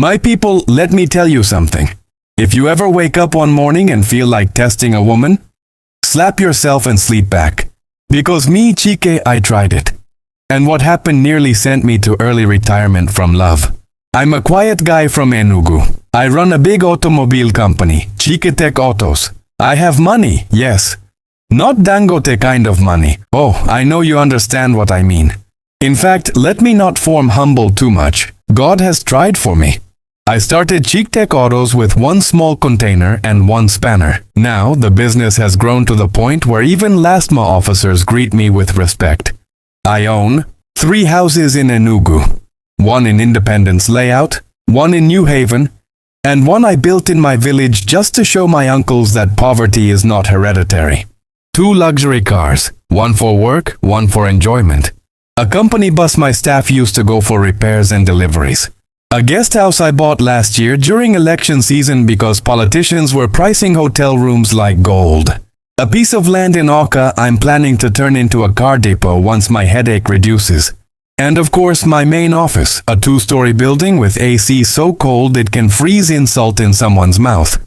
My people, let me tell you something. If you ever wake up one morning and feel like testing a woman, slap yourself and sleep back. Because me, Chike, I tried it. And what happened nearly sent me to early retirement from love. I'm a quiet guy from Enugu. I run a big automobile company, ChikeTech Autos. I have money, yes. Not Dangote kind of money. Oh, I know you understand what I mean. In fact, let me not form humble too much. God has tried for me. I started ChikeTech Autos with one small container and one spanner. Now, the business has grown to the point where even LASTMA officers greet me with respect. I own 3 houses in Enugu, 1 in Independence Layout, 1 in New Haven, and 1 I built in my village just to show my uncles that poverty is not hereditary. 2 luxury cars, 1 for work, 1 for enjoyment. A company bus my staff used to go for repairs and deliveries. A guest house I bought last year during election season because politicians were pricing hotel rooms like gold. A piece of land in Oka I'm planning to turn into a car depot once my headache reduces. And of course my main office, a 2-story building with AC so cold it can freeze insult in someone's mouth.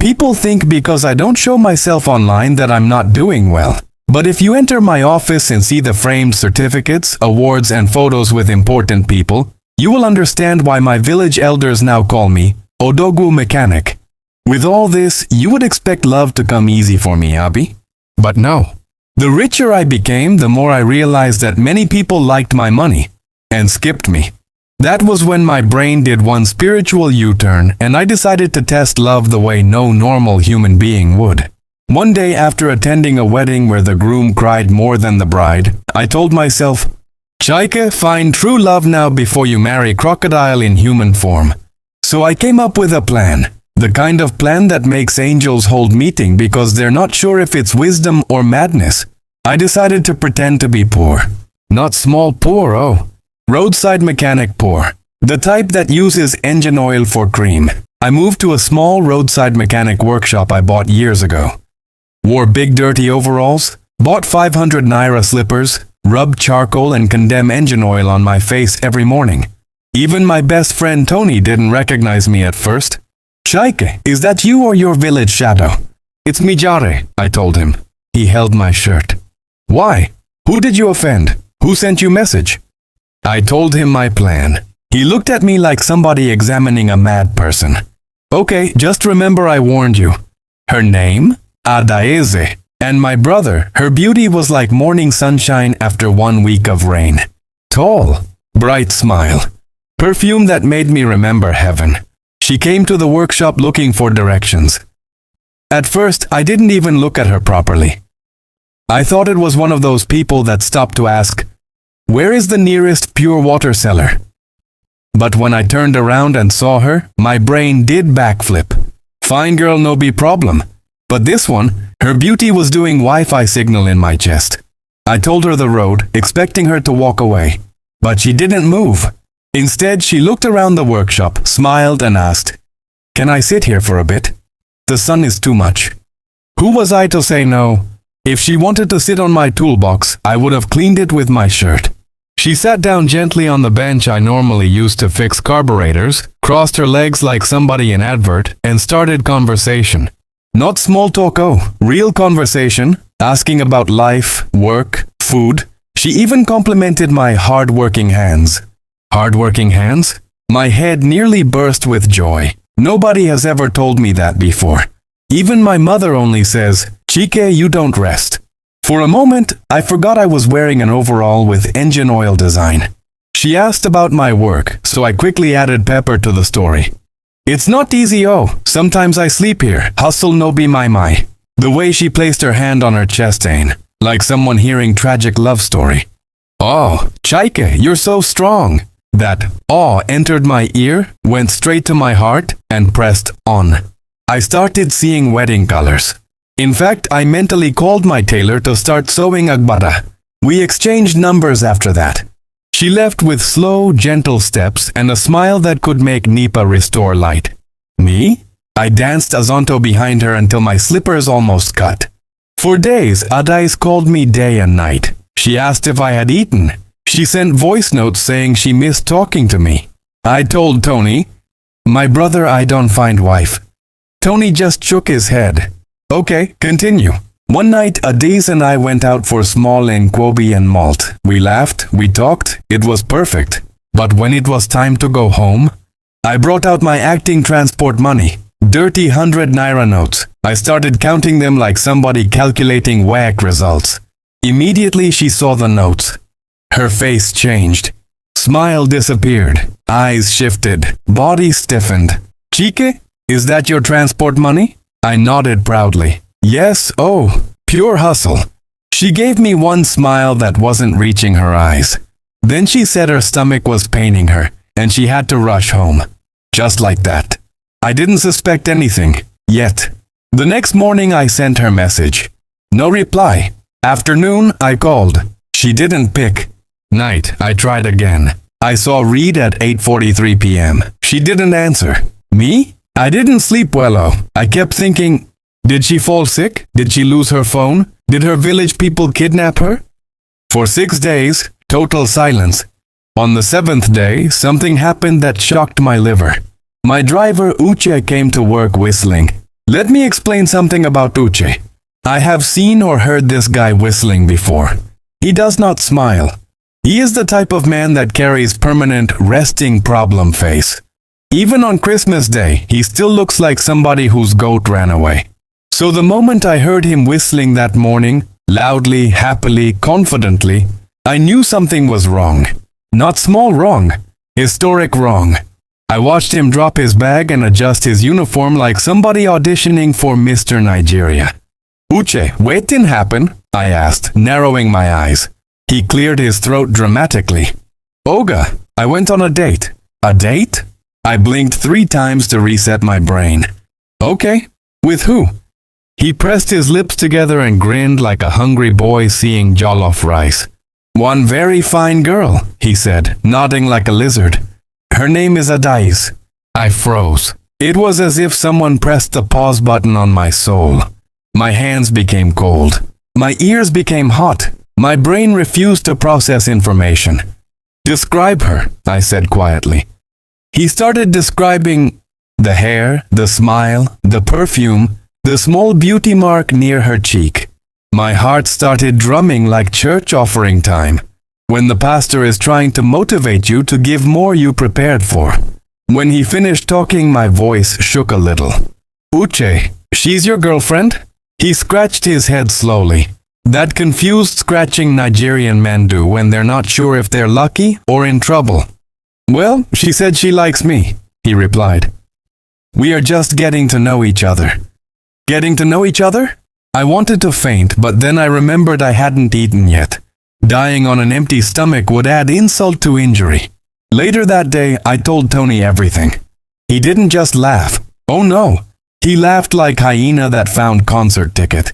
People think because I don't show myself online that I'm not doing well. But if you enter my office and see the framed certificates, awards and photos with important people, you will understand why my village elders now call me Odogu Mechanic. With all this, you would expect love to come easy for me, Abi? But no. The richer I became, the more I realized that many people liked my money and skipped me. That was when my brain did one spiritual U-turn and I decided to test love the way no normal human being would. One day after attending a wedding where the groom cried more than the bride, I told myself, Chike, find true love now before you marry crocodile in human form. So I came up with a plan. The kind of plan that makes angels hold meeting because they're not sure if it's wisdom or madness. I decided to pretend to be poor. Not small poor, oh. Roadside mechanic poor. The type that uses engine oil for cream. I moved to a small roadside mechanic workshop I bought years ago. Wore big dirty overalls, bought 500 naira slippers, rubbed charcoal and condemn engine oil on my face every morning. Even my best friend Tony didn't recognize me at first. Chike, is that you or your village shadow? It's me Jare, I told him. He held my shirt. Why? Who did you offend? Who sent you message? I told him my plan. He looked at me like somebody examining a mad person. Okay, just remember I warned you. Her name? Adaeze. And my brother, her beauty was like morning sunshine after 1 week of rain. Tall, bright smile. Perfume that made me remember heaven. She came to the workshop looking for directions. At first, I didn't even look at her properly. I thought it was one of those people that stop to ask, where is the nearest pure water cellar? But when I turned around and saw her, my brain did backflip. Fine girl, no be problem. But this one, her beauty was doing Wi-Fi signal in my chest. I told her the road, expecting her to walk away. But she didn't move. Instead, she looked around the workshop, smiled and asked, can I sit here for a bit? The sun is too much. Who was I to say no? If she wanted to sit on my toolbox, I would have cleaned it with my shirt. She sat down gently on the bench I normally use to fix carburetors, crossed her legs like somebody in advert, and started conversation. Not small talk, oh, real conversation, asking about life, work, food. She even complimented my hard-working hands. Hard-working hands? My head nearly burst with joy. Nobody has ever told me that before. Even my mother only says, Chike, you don't rest. For a moment, I forgot I was wearing an overall with engine oil design. She asked about my work, so I quickly added pepper to the story. It's not easy, oh. Sometimes I sleep here. Hustle no be my. The way she placed her hand on her chest ain, like someone hearing tragic love story. Oh, Chike, you're so strong. That awe entered my ear, went straight to my heart, and pressed on. I started seeing wedding colors. In fact, I mentally called my tailor to start sewing agbada. We exchanged numbers after that. She left with slow, gentle steps and a smile that could make Nipa restore light. Me? I danced azonto behind her until my slippers almost cut. For days, Adaeze called me day and night. She asked if I had eaten. She sent voice notes saying she missed talking to me. I told Tony, My brother I don't find wife. Tony just shook his head. Okay, continue. One night, Adaeze and I went out for small Nkwobi and malt. We laughed, we talked, it was perfect. But when it was time to go home, I brought out my acting transport money. Dirty 100 naira notes. I started counting them like somebody calculating WAC results. Immediately she saw the notes. Her face changed. Smile disappeared. Eyes shifted. Body stiffened. Chike, is that your transport money? I nodded proudly. Yes, oh, pure hustle. She gave me one smile that wasn't reaching her eyes. Then she said her stomach was paining her, and she had to rush home. Just like that. I didn't suspect anything, yet. The next morning I sent her message. No reply. Afternoon, I called. She didn't pick. Night, I tried again. I saw read at 8:43 p.m. She didn't answer. Me? I didn't sleep well. I kept thinking, did she fall sick? Did she lose her phone? Did her village people kidnap her? For 6 days, total silence. On the 7th day, something happened that shocked my liver. My driver Uche came to work whistling. Let me explain something about Uche. I have seen or heard this guy whistling before. He does not smile. He is the type of man that carries permanent resting problem face. Even on Christmas Day, he still looks like somebody whose goat ran away. So the moment I heard him whistling that morning, loudly, happily, confidently, I knew something was wrong. Not small wrong, historic wrong. I watched him drop his bag and adjust his uniform like somebody auditioning for Mr. Nigeria. Uche, what didn't happen? I asked, narrowing my eyes. He cleared his throat dramatically. Oga, I went on a date. A date? I blinked 3 times to reset my brain. Okay, with who? He pressed his lips together and grinned like a hungry boy seeing jollof rice. One very fine girl, he said, nodding like a lizard. Her name is Adaeze. I froze. It was as if someone pressed the pause button on my soul. My hands became cold. My ears became hot. My brain refused to process information. Describe her, I said quietly. He started describing the hair, the smile, the perfume, the small beauty mark near her cheek. My heart started drumming like church offering time, when the pastor is trying to motivate you to give more you prepared for. When he finished talking, my voice shook a little. Uche, she's your girlfriend? He scratched his head slowly. That confused scratching Nigerian men do when they're not sure if they're lucky or in trouble. Well, she said she likes me, he replied. We are just getting to know each other. Getting to know each other? I wanted to faint, but then I remembered I hadn't eaten yet. Dying on an empty stomach would add insult to injury. Later that day, I told Tony everything. He didn't just laugh. Oh no, he laughed like hyena that found concert ticket.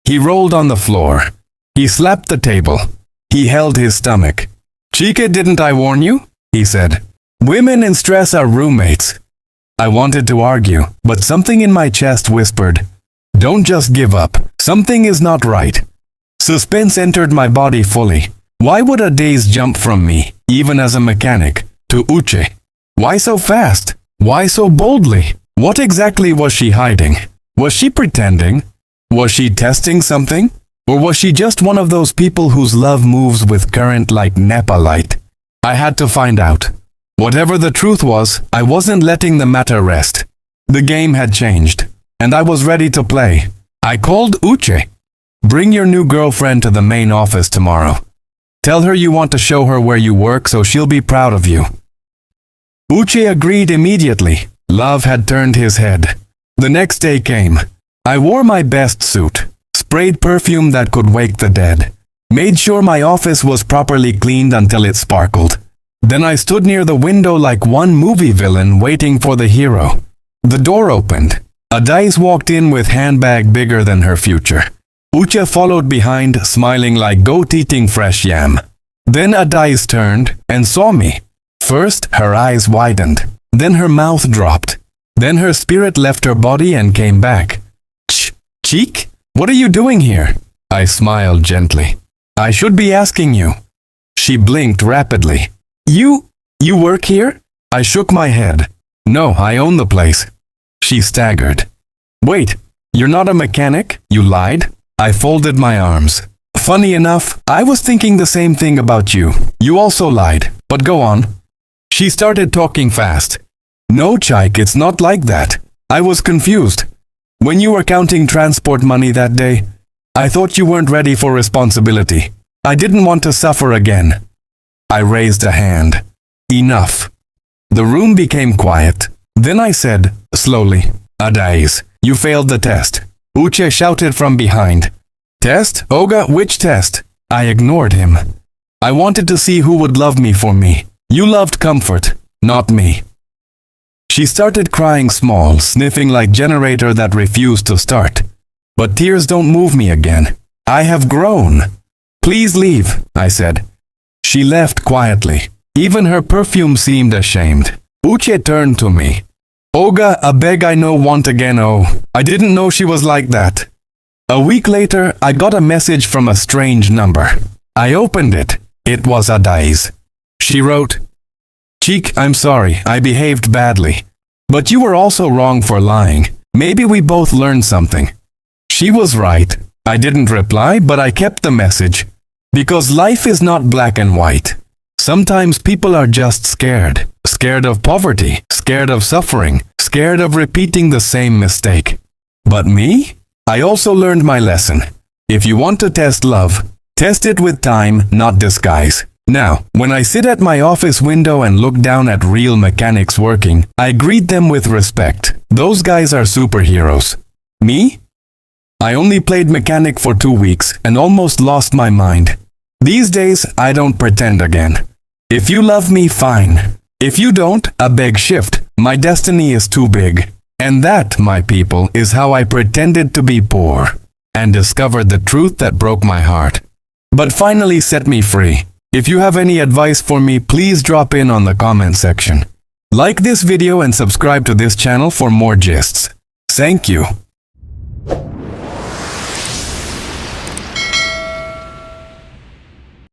He rolled on the floor. He slapped the table. He held his stomach. Chike, didn't I warn you? He said. Women in stress are roommates. I wanted to argue, but something in my chest whispered, don't just give up. Something is not right. Suspense entered my body fully. Why would Adaeze jump from me, even as a mechanic, to Uche? Why so fast? Why so boldly? What exactly was she hiding? Was she pretending? Was she testing something? Or was she just one of those people whose love moves with current like Nepa light? I had to find out. Whatever the truth was, I wasn't letting the matter rest. The game had changed, and I was ready to play. I called Uche. Bring your new girlfriend to the main office tomorrow. Tell her you want to show her where you work so she'll be proud of you. Uche agreed immediately. Love had turned his head. The next day came. I wore my best suit, sprayed perfume that could wake the dead, made sure my office was properly cleaned until it sparkled. Then I stood near the window like one movie villain waiting for the hero. The door opened. Adaeze walked in with handbag bigger than her future. Uche followed behind, smiling like goat eating fresh yam. Then Adaeze turned and saw me. First, her eyes widened. Then her mouth dropped. Then her spirit left her body and came back. Chike, what are you doing here? I smiled gently. I should be asking you. She blinked rapidly. You work here? I shook my head. No, I own the place. She staggered. Wait, you're not a mechanic? You lied? I folded my arms. Funny enough, I was thinking the same thing about you. You also lied, but go on. She started talking fast. No, Chike, it's not like that. I was confused. When you were counting transport money that day, I thought you weren't ready for responsibility. I didn't want to suffer again. I raised a hand. Enough. The room became quiet. Then I said, slowly, Adaeze, you failed the test. Uche shouted from behind. Test? Oga, which test? I ignored him. I wanted to see who would love me for me. You loved comfort, not me. She started crying small, sniffing like generator that refused to start. But tears don't move me again. I have grown. Please leave, I said. She left quietly. Even her perfume seemed ashamed. Uche turned to me. Oga, a beg I no want again, oh. I didn't know she was like that. A week later, I got a message from a strange number. I opened it. It was Adaeze. She wrote, Chike, I'm sorry, I behaved badly. But you were also wrong for lying. Maybe we both learned something. She was right. I didn't reply, but I kept the message. Because life is not black and white. Sometimes people are just scared. Scared of poverty, scared of suffering, scared of repeating the same mistake. But me? I also learned my lesson. If you want to test love, test it with time, not disguise. Now, when I sit at my office window and look down at real mechanics working, I greet them with respect. Those guys are superheroes. Me? I only played mechanic for 2 weeks and almost lost my mind. These days, I don't pretend again. If you love me, fine. If you don't, a big shift. My destiny is too big. And that, my people, is how I pretended to be poor and discovered the truth that broke my heart, but finally set me free. If you have any advice for me, please drop in on the comment section. Like this video and subscribe to this channel for more gists. Thank you.